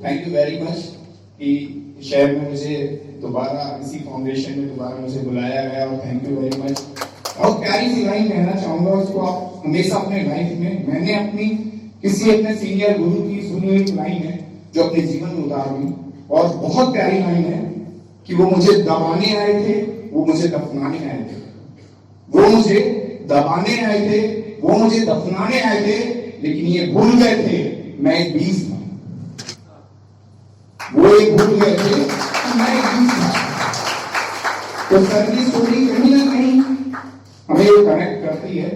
Thank you very much कि शहर में मुझे दोबारा इसी फाउंडेशन में दोबारा मुझे बुलाया गया, और थैंक यू वेरी मच। और प्यारी सी लाइन कहना चाहूंगा उसको, आप हमेशा अपने लाइफ में, मैंने अपनी किसी अपने सीनियर गुरु की सुनी हुई लाइन है जो अपने जीवन में उतार दी, और बहुत प्यारी लाइन है कि वो मुझे दबाने आए थे, वो मुझे दफनाने आए थे। वो मुझे दबाने आए थे, वो मुझे दफनाने आए थे, लेकिन ये भूल गए थे मैं एक बीज था। वो एक भूल गए थे कि मैं एक बीज था। तो सर की स्टोरी कहीं ना कहीं हमें कनेक्ट करती है।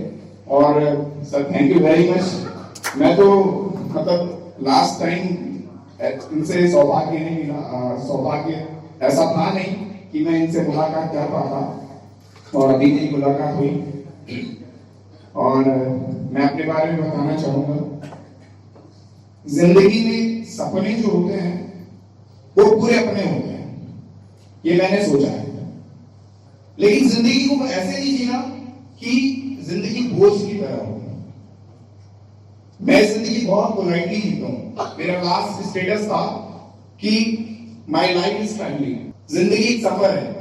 और sir thank you very much. मैं तो मतलब लास्ट टाइम इनसे सौभाग्य नहीं मिला, सौभाग्य ऐसा था नहीं कि मैं इनसे मुलाकात कर पाता, और अभी मेरी मुलाकात हुई। और मैं अपने बारे में बताना चाहूंगा, जिंदगी में सपने जो होते हैं वो पूरे अपने होते हैं, ये मैंने सोचा है। लेकिन जिंदगी को ऐसे नहीं जीना कि जिंदगी बोझ की तरह हो। मैं जिंदगी बहुत पोलाइटली जीता हूं। मेरा लास्ट स्टेटस था कि माई लाइफ इज ट्रैवलिंग। जिंदगी एक सफर है,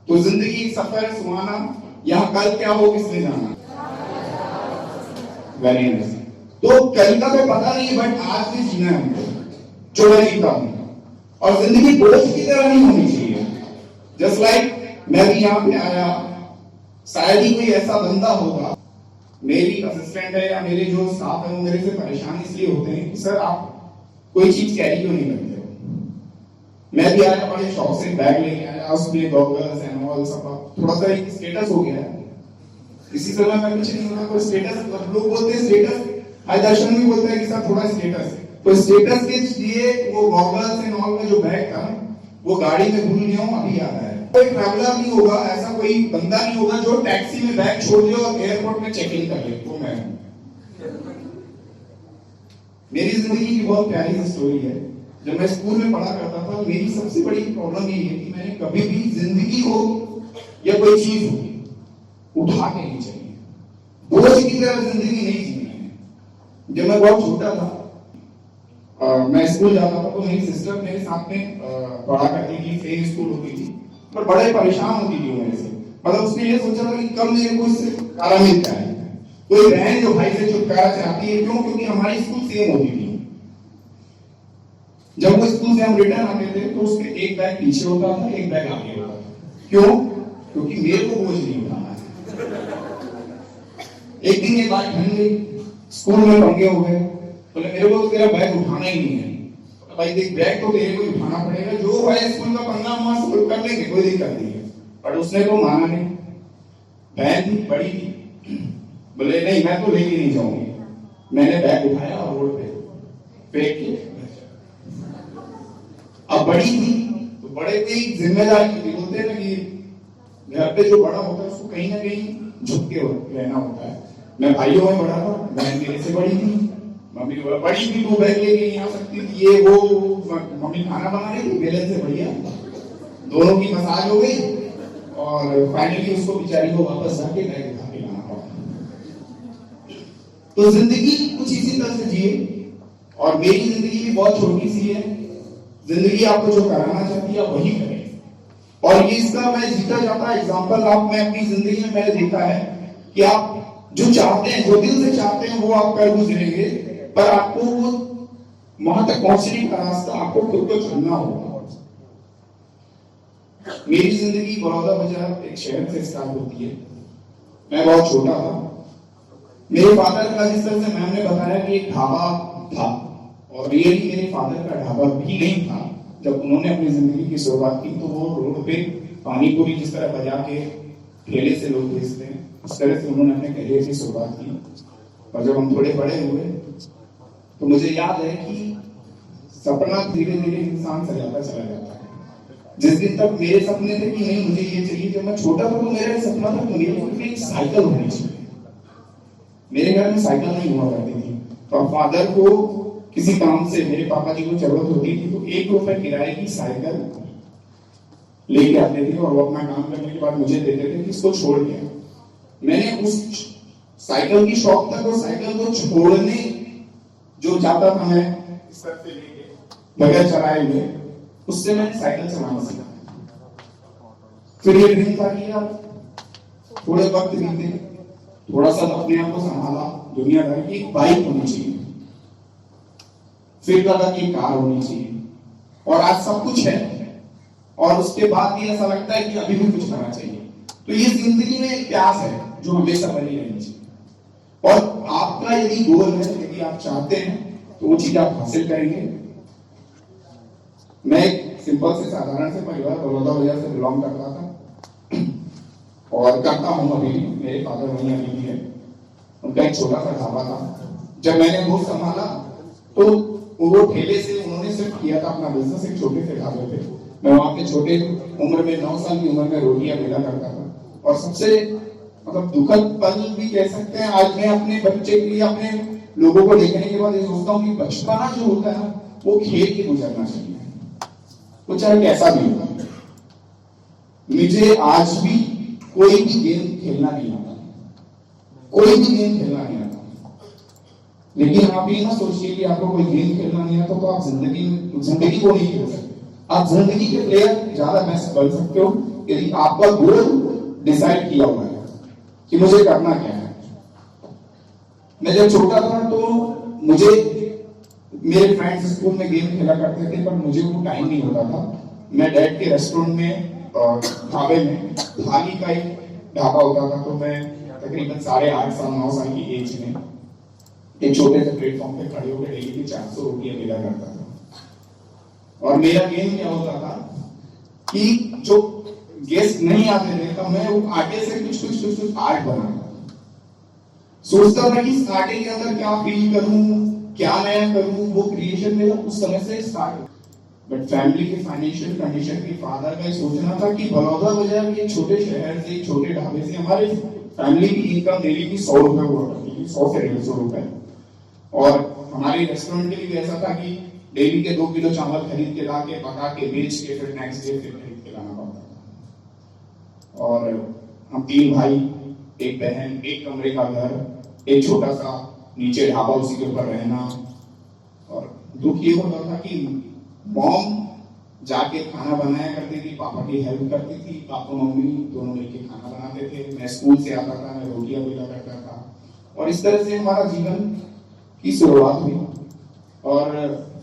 तो जिंदगी एक सफर है सुहाना, यहाँ कल क्या हो किसने जाना। Very nice. तो कल का तो पता नहीं, बट आज भी जीना है हमको, जो मैं जीता हूं। और जिंदगी बोझ की तरह नहीं होनी चाहिए। जस्ट लाइक मैं भी यहाँ पे आया, शायद ही कोई ऐसा बंदा होगा, मेरी असिस्टेंट है या मेरे जो स्टाफ है वो मेरे से परेशान इसलिए होते हैं कि सर आप कोई चीज कैरी क्यों नहीं करते हो। मैं भी आया बड़े शौक से बैग लेके आया, उसमें गॉगल्स एंड ऑल सब, थोड़ा सा एक स्टेटस हो गया है। इसी समय मैं कुछ नहीं होना, कोई स्टेटस, लोग बोलते हैं स्टेटस, आज दर्शन भी बोलते हैं कि सर थोड़ा स्टेटस। तो स्टेटस के लिए वो गॉगल्स एंड ऑल में जो बैग था वो गाड़ी में भूल गया हूँ, अभी याद आया। कोई ट्रैवलर नहीं होगा, ऐसा कोई बंदा नहीं होगा जो टैक्सी में बैग छोड़ दे और एयरपोर्ट में चेक इन कर ले, तो मैं। मेरी जिंदगी की बहुत प्यारी स्टोरी है। जब मैं स्कूल में पढ़ा करता था, मेरी सबसे बड़ी प्रॉब्लम ये है कि मैंने कभी भी जिंदगी हो या कोई चीज हो उठा के नहीं चाहिए, बोझ की तरह जिंदगी नहीं जीनी है। जब मैं बहुत छोटा था, मैं स्कूल जाता था, तो मेरी सिस्टर मेरे साथ में पढ़ा करती थी, सेम स्कूल होती थी, पर बड़े परेशान होती थी मेरे से। मतलब उसने ये सोचा था कि कब मेरे को इससे छुटकारा मिलता है, कोई बहन जो भाई से छुटकारा चाहती है। क्यों? क्योंकि हमारी स्कूल सेम होती थी। जब वो स्कूल से हम रिटर्न आते थे तो उसके एक बैग पीछे होता था, एक बैग आगे होता था। क्यों? क्योंकि मेरे को बोझ नहीं उठाना है। एक दिन ये बात ढंग गई, स्कूल में पंगे हो गए, बोले मेरे को तेरा बैग उठाना ही नहीं है। भाई देख, बैग तो तेरे को उठाना पड़ेगा, जो भाई स्कूल का पंगा वहां सोल्व कर लेंगे, कोई दिक्कत नहीं है। पर उसने तो माना नहीं। बहन थी, बड़ी थी, बोले नहीं मैं तो लेके नहीं जाऊंगी। मैंने बैग उठाया और रोड पे फेंक के। अब बड़ी थी तो बड़े पे जिम्मेदारी थी, बोलते हैं ना कि घर पे जो बड़ा होता है उसको कहीं ना कहीं झुक के रहना होता है। मैं भाइयों में बड़ा था, बहन मेरे से बड़ी थी, मम्मी बड़ी थी, तो बैग लेके नहीं आ सकती थी। ये वो मम्मी खाना बना रही थी, बेलन से बढ़िया दोनों की मसाज हो गई, और फाइनली उसको बेचारी को वापस जाके बैग उठा के लाना पड़ा। तो जिंदगी कुछ इसी तरह से जिए, और मेरी जिंदगी भी बहुत छोटी सी है। जिंदगी आपको जो कराना चाहती है वही करें, और ये इसका मैं जीता जाता एग्जाम्पल आप मैं अपनी जिंदगी में मैंने देखा है कि आप जो चाहते हैं, जो दिल से चाहते हैं वो आप कर गुजरेंगे, पर आपको वो वहां तक पहुंचने का रास्ता आपको खुद को चुनना होगा। मेरी जिंदगी बड़ौदा बाजार एक शहर से स्टार्ट होती है। मैं बहुत छोटा था। मेरे फादर का, जिस तरह से मैम ने बताया कि एक ढाबा था, और रियली मेरे फादर का ढाबा भी नहीं था। जब उन्होंने अपनी जिंदगी की शुरुआत की तो वो रोड पे पानी पूरी जिस तरह बजा के ठेले से लोग बेचते हैं, उस तरह से उन्होंने अपने करियर की शुरुआत की। और जब हम थोड़े बड़े हुए तो मुझे याद है कि सपना धीरे धीरे इंसान सजाता चला जाता है। जिस दिन तक मेरे सपने थे कि नहीं मुझे ये चाहिए, जब मैं छोटा था तो मेरा सपना था कि मेरे एक साइकिल होनी चाहिए। मेरे घर में साइकिल नहीं हुआ करती थी, तो फादर को किसी काम से मेरे पापा जी को जरूरत होती थी, तो 1 रुपए किराए की साइकिल लेके आते थे, और वो अपना काम करने के बाद मुझे देते थे कि इसको छोड़ दिया। मैंने उस साइकिल की शॉप तक, वो साइकिल को छोड़ने जो जाता था मैं इस तरह से लेके, बगैर चलाए हुए, उससे मैंने साइकिल चलाना सीखा। फिर ये ड्रीम था कि यार थोड़े वक्त बीते, थोड़ा सा अपने आप को संभाला, दुनियादारी की एक बाइक होनी चाहिए, फिर लगा कि कार होनी चाहिए, और आज सब कुछ है, और उसके बाद भी ऐसा लगता है कि अभी भी कुछ करना चाहिए। तो ये जिंदगी में एक प्यास है जो हमेशा बनी रहनी चाहिए, और आपका यदि गोल है, यदि आप चाहते हैं तो वो चीज आप हासिल करेंगे। मैं एक सिंपल से साधारण से परिवार बड़ौदा बाजार से बिलोंग करता था और करता हूं अभी भी। मेरे फादर वहीं अभी भी है, उनका एक छोटा सा ढाबा था। जब मैंने वो संभाला तो वो ठेले से उन्होंने सिर्फ किया था अपना बिजनेस एक छोटे से ढाबे पे। मैं वहां पे छोटे उम्र में 9 साल की उम्र में रोटियां बेला करता था, और सबसे मतलब दुखद पल भी कह सकते हैं आज मैं अपने बच्चे के लिए, अपने लोगों को देखने के बाद ये सोचता हूँ कि बचपना जो होता है ना वो खेल के गुजरना चाहिए, वो चाहे कैसा भी हो। मुझे आज भी कोई भी गेम खेलना नहीं आता, कोई भी गेम खेलना नहीं आता। लेकिन आप ये ना सोचिए कि आपको कोई गेम खेलना नहीं आता तो आप जिंदगी को नहीं खेल सकते। आप जिंदगी के प्लेयर ज्यादा बेस्ट बन सकते हो यदि आपका गोल डिसाइड किया हुआ है कि मुझे करना क्या है। मैं जब छोटा था तो मुझे मेरे फ्रेंड्स स्कूल में गेम खेला करते थे, पर मुझे वो टाइम नहीं होता था। मैं डैड के रेस्टोरेंट में ढाबे में थाली का एक ढाबा होता था, तो मैं तकरीबन 8.5 साल 9 साल की एज में एक छोटे से प्लेटफॉर्म पे खड़े होकर डेली की 400 रोटियां मिला करता था। और मेरा गेम क्या होता था कि जो गेस्ट नहीं आते थे तो मैं वो आटे से कुछ आर्ट बनाता, सोचता था कि इस आटे के अंदर क्या फील करूं, क्या नया करूं। वो क्रिएशन मेरा उस समय से स्टार्ट। बट फैमिली के फाइनेंशियल कंडीशन के फादर का सोचना था कि बड़ौदा बाजार के छोटे शहर से, छोटे ढाबे से हमारे फैमिली की इनकम डेली की 100 रुपए हुआ करती थी, 100 से 150 रुपए। और हमारे रेस्टोरेंट के लिए ऐसा था कि डेली के 2 किलो चावल खरीद के ला के पका के बेच के फिर नेक्स्ट डे फिर खरीद के लाना पड़ता था। और हम 3 भाई, एक बहन, एक कमरे का घर, एक छोटा सा नीचे ढाबा, उसी के ऊपर रहना। और दुख ये होता था कि मॉम जाके खाना बनाया करती थी, पापा की हेल्प करती थी, पापा मम्मी दोनों मिलके खाना बनाते थे। मैं स्कूल से आता था, मैं रोटियां बेला करता था, और इस तरह से हमारा जीवन की शुरुआत हुई। और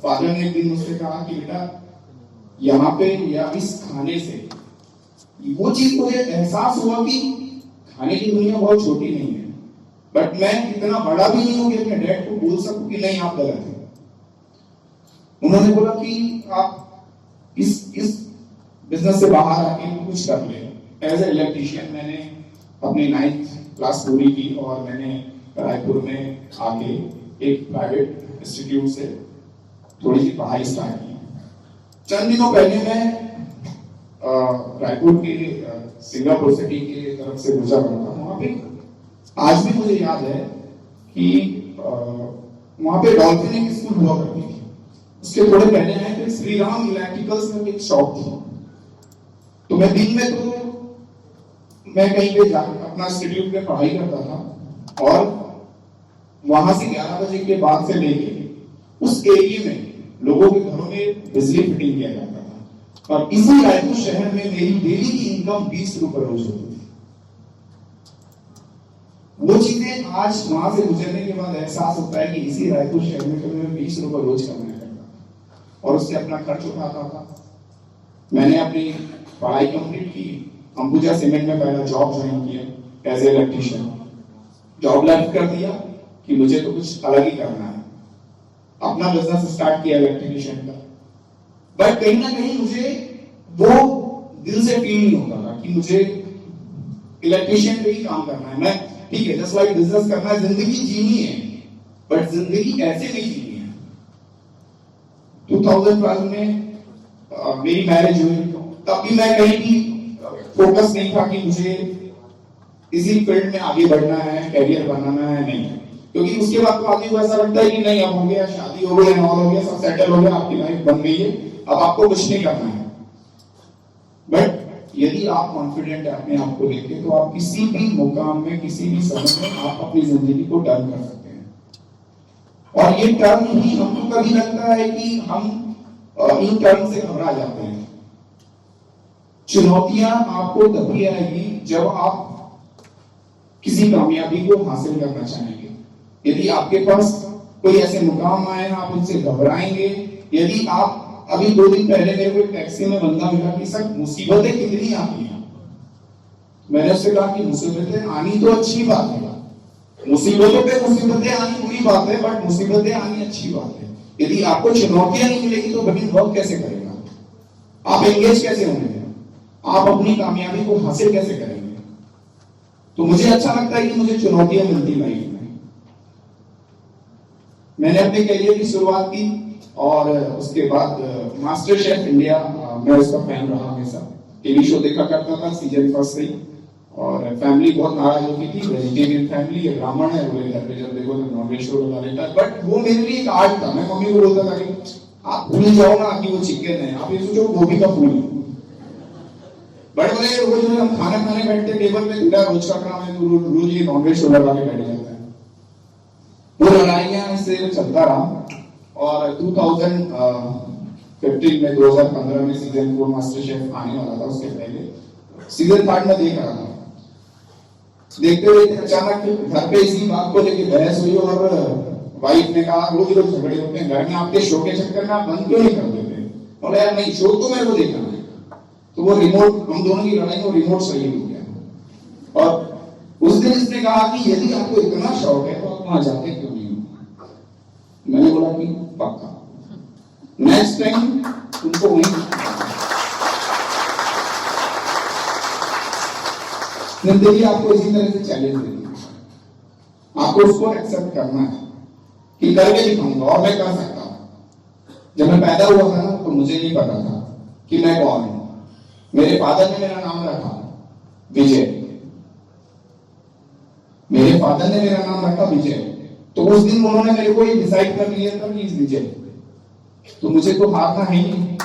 फादर ने एक दिन मुझसे कहा कि बेटा यहाँ पे या इस खाने से वो चीज मुझे एहसास हुआ कि खाने की दुनिया बहुत छोटी नहीं है, बट मैं इतना बड़ा भी नहीं हूं कि अपने डैड को बोल सकूं कि नहीं आप गलत हैं। उन्होंने बोला कि आप इस बिजनेस से बाहर आके कुछ कर ले। एज ए इलेक्ट्रीशियन मैंने अपनी 9th क्लास पूरी की और मैंने रायपुर में आके एक प्राइवेट इंस्टीट्यूट से थोड़ी सी पढ़ाई स्टार्ट की। चंद दिनों पहले मैं रायपुर के सिंगापुर सिटी के तरफ से गुजर रहा था। वहां पे आज भी मुझे याद है कि वहां पे डॉल्फिन स्कूल हुआ करती थी। उसके थोड़े पहले आए थे श्री राम इलेक्ट्रिकल्स में एक शॉप थी। तो मैं दिन में तो मैं कहीं पे जाकर अपना इंस्टीट्यूट में पढ़ाई करता था, और वहां से 11 बजे के बाद से लेके उस एरिया में लोगों के घरों में बिजली फिटिंग किया जाता था। और इसी रायपुर शहर में मेरी डेली की इनकम 20 रुपए रोज होती थी। वो चीजें आज वहां से गुजरने के बाद एहसास होता है कि इसी रायपुर शहर में तो मैं 20 रुपए रोज कमाया करता और उससे अपना खर्च उठाता था। मैंने अपनी पढ़ाई कंप्लीट की, अंबुजा सीमेंट में पहला जॉब ज्वाइन किया as a electrician. Job left कर दिया कि मुझे तो कुछ अलग ही करना है, अपना बिजनेस स्टार्ट किया इलेक्ट्रीशियन का। बट कहीं ना कहीं मुझे वो दिल से फील नहीं होता था कि मुझे इलेक्ट्रीशियन पे ही काम करना है। मैं ठीक है, जस्ट लाइक बिजनेस करना है, जिंदगी जीनी है, बट जिंदगी ऐसे नहीं जीनी है। 2012 में मेरी मैरिज हुई, तब भी मैं कहीं भी फोकस नहीं था कि मुझे इसी फील्ड में आगे बढ़ना है, कैरियर बनाना है, नहीं। क्योंकि उसके बाद तो आदमी को ऐसा लगता है कि नहीं अब हो गया, शादी हो गई, नॉल हो गया, सब सेटल हो गया, आपकी लाइफ बन गई है, अब आपको कुछ नहीं करना है। बट यदि आप कॉन्फिडेंट है अपने आप को लेके, तो आप किसी भी मुकाम में, किसी भी समय में आप अपनी जिंदगी को टर्न कर सकते हैं। और ये टर्न ही हमको कभी लगता है कि हम इन टर्म से घबरा जाते हैं। चुनौतियां आपको तभी आएगी जब आप किसी कामयाबी को हासिल करना चाहेंगे। यदि आपके पास कोई ऐसे मुकाम आए हैं, आप उनसे घबराएंगे। यदि आप अभी 2 दिन पहले मेरे को एक टैक्सी में बंदा मिला कि सर मुसीबतें कितनी आती हैं। मैंने उससे कहा कि मुसीबतें आनी तो अच्छी बात है, मुसीबतों पे मुसीबतें आनी बुरी बात है, बट मुसीबतें आनी अच्छी बात है। यदि आपको चुनौतियां नहीं मिलेगी तो कभी वर्क कैसे करेगा, आप एंगेज कैसे होंगे, आप अपनी कामयाबी को हासिल कैसे करेंगे। तो मुझे अच्छा लगता है कि मुझे चुनौतियां मिलती लाइफ में। मैंने अपने करियर की शुरुआत की और उसके बाद मास्टर शेफ इंडिया, मैं उसका फैन रहा हमेशा। टीवी शो देखा करता था सीजन फर्स्ट से ही, और फैमिली बहुत नाराज होती थी, वेजिटेरियन फैमिली है, ब्राह्मण है, बोले घर पे जब देखो तो नॉनवेज शो लगा लेता है। बट वो मेरे लिए एक आर्ट था। मैं मम्मी को बोलता था कि आप भूल जाओ ना कि वो चिकन है, आप ये सोचो गोभी का फूल है। बड़े बड़े रोज हम खाना खाने बैठते टेबल पे, दूल्हा रोज का काम है, रोज ये नॉनवेज शो लगा के बैठ जाता है। वो लड़ाइयां इससे चलता रहा और 2015 में 2015 में सीजन 4 मास्टर शेफ आने वाला था। उसके पहले सीजन 3 में देख रहा था। देखते हुए अचानक घर पे इसी बात को लेके बहस हुई और वाइफ ने कहा रोज रोज झगड़े होते हैं घर में, आपके शो के चक्कर में आप बंद क्यों नहीं कर देते। बोला यार नहीं, शो तो मेरे को देखना है। तो वो रिमोट, हम दोनों की लड़ाई में रिमोट सही हो गया। और उस दिन इसने कहा कि यदि आपको इतना शौक है तो आप वहां जाते क्यों नहीं। मैंने बोला कि पक्का नेक्स्ट टाइम तुमको वहीं। जिंदगी आपको इसी तरह से चैलेंज देती है, आपको उसको एक्सेप्ट करना है कि करके दिखाऊंगा और मैं कर सकता हूं। जब मैं पैदा हुआ था ना तो मुझे नहीं पता था कि मैं कौन हूं। मेरे फादर ने मेरा नाम रखा विजय, मेरे फादर ने मेरा नाम रखा विजय। तो उस दिन उन्होंने मेरे को ये डिसाइड कर लिया था कि इस विजय, तो मुझे तो हारना है ही नहीं।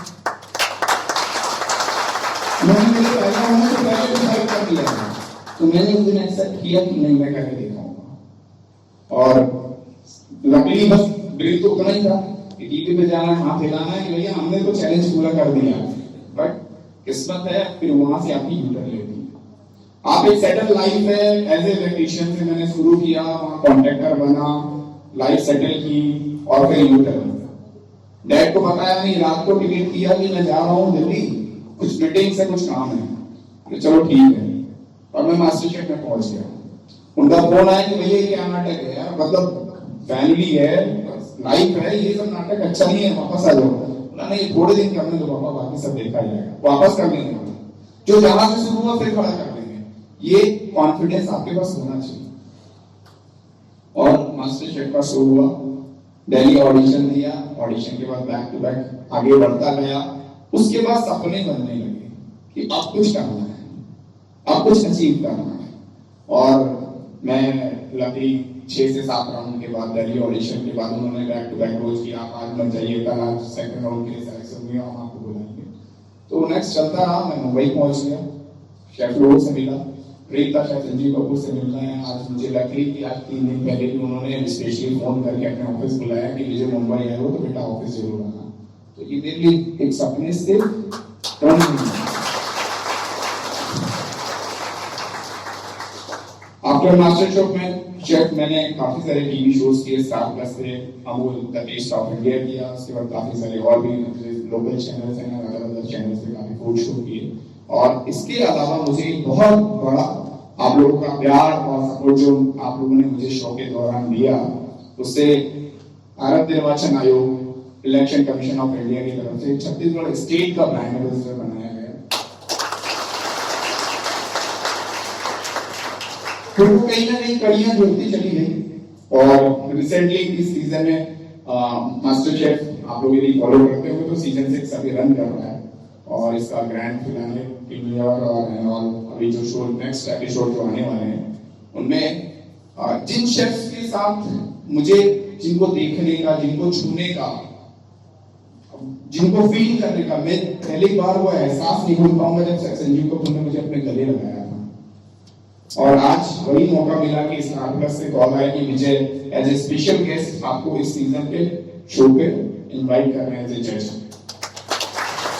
मैंने मेरे पैदा होने से पहले डिसाइड कर लिया था। तो मैंने उस दिन एक्सेप्ट किया कि नहीं, मैं करके दिखाऊंगा। और लकीली बस ड्रीम तो उतना ही था कि टीवी पे जाना है, हाथ हिलाना है कि भैया हमने तो चैलेंज पूरा कर दिया। बट किस्मत है फिर वहां से आपकी यूटर्न लेती है। आप एक सेटल लाइफ है, एज ए इलेक्ट्रीशियन से मैंने शुरू किया, वहां कॉन्ट्रैक्टर बना, लाइफ सेटल की और फिर यूटर्न। डैड को बताया नहीं, रात को टिकट किया कि मैं जा रहा हूँ दिल्ली, कुछ मीटिंग से कुछ काम है। तो चलो ठीक है, और मैं मास्टर शेफ में पहुंच गया। उनका फोन आया कि भैया क्या नाटक है यार, मतलब फैमिली है, लाइफ है, ये सब नाटक अच्छा नहीं है, वापस आ जाओ। नहीं थोड़े दिन करने दो पापा, बाकी सब देखा जाएगा, वापस कर लेंगे। जो जहां से शुरू हुआ फिर खड़ा कर देंगे। ये कॉन्फिडेंस आपके पास होना चाहिए। और मास्टर शेफ का शो हुआ, दिल्ली ऑडिशन दिया, ऑडिशन के बाद बैक टू बैक आगे बढ़ता गया। उसके बाद सपने बनने लगे कि अब कुछ करना है, अब कुछ अचीव करना है। और मैं लकी 6 से 7 राउंड के बाद दिल्ली ऑडिशन के बाद उन्होंने बैक टू बैक रोज किया, आज मत जाइए, कल आज सेकंड राउंड के लिए सिलेक्शन हुई, हम आपको बुलाएंगे। तो नेक्स्ट चलता रहा, मैं मुंबई पहुंच गया, शेफ रोड से मिला, ट्रेन था शेफ संजीव कपूर से मिलना है। आज मुझे लकी कि आज 3 दिन पहले भी उन्होंने स्पेशली फोन करके अपने ऑफिस बुलाया कि मुझे मुंबई आए हो तो बेटा ऑफिस जरूर आना। तो ये मेरे लिए एक सपने से टर्न हुआ। आफ्टर मास्टर शेफ मैंने काफी सारे टीवी शोज किए, स्टार प्लस से Amul the taste of India किया, उसके बाद काफी सारे और भी लोकल चैनल्स हैं, अलग अलग चैनल से काफी फूड शो किए। और इसके अलावा मुझे बहुत बड़ा आप लोगों का प्यार और सपोर्ट जो आप लोगों ने मुझे शो के दौरान दिया, उससे भारत निर्वाचन आयोग, इलेक्शन कमीशन ऑफ इंडिया की तरफ से छत्तीसगढ़ स्टेट का ब्रांड एम्बेसडर बनाया गया। फिर वो कहीं ना कहीं कड़ियां जुड़ती चली गई। और रिसेंटली इस सीजन में मास्टर शेफ आप लोग यदि फॉलो करते हो तो सीजन 6 अभी रन कर रहा है और इसका ग्रैंड फिनाले प्रीमियर और अभी जो शो नेक्स्ट एपिसोड जो आने वाले हैं उनमें जिन शेफ्स के साथ मुझे जिनको देखने का, जिनको छूने का, जिनको फील करने का, मैं पहली बार वो एहसास नहीं भूल पाऊंगा जब संजीव कपूर ने मुझे अपने गले लगाया था। और आज वही मौका मिला कि स्टार प्लस से कॉल आया कि विजय एज ए स्पेशल गेस्ट आपको इस सीजन के शो पे इनवाइट कर रहे हैं एज ए जज।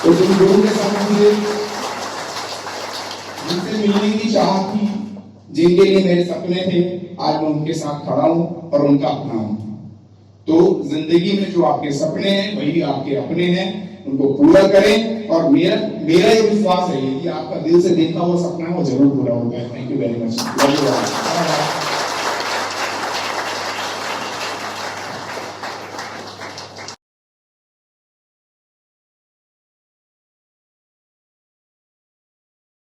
तो जिन लोगों के साथ मुझे जिनसे मिलने की चाह थी, जिनके लिए मेरे सपने थे, आज मैं उनके साथ खड़ा हूं और उनका अपना हूं। तो जिंदगी में जो आपके सपने हैं वही आपके अपने हैं, उनको पूरा करें। और मेरा ये विश्वास है कि आपका दिल से देखा हुआ सपना है वो जरूर पूरा होता है। Thank you very much.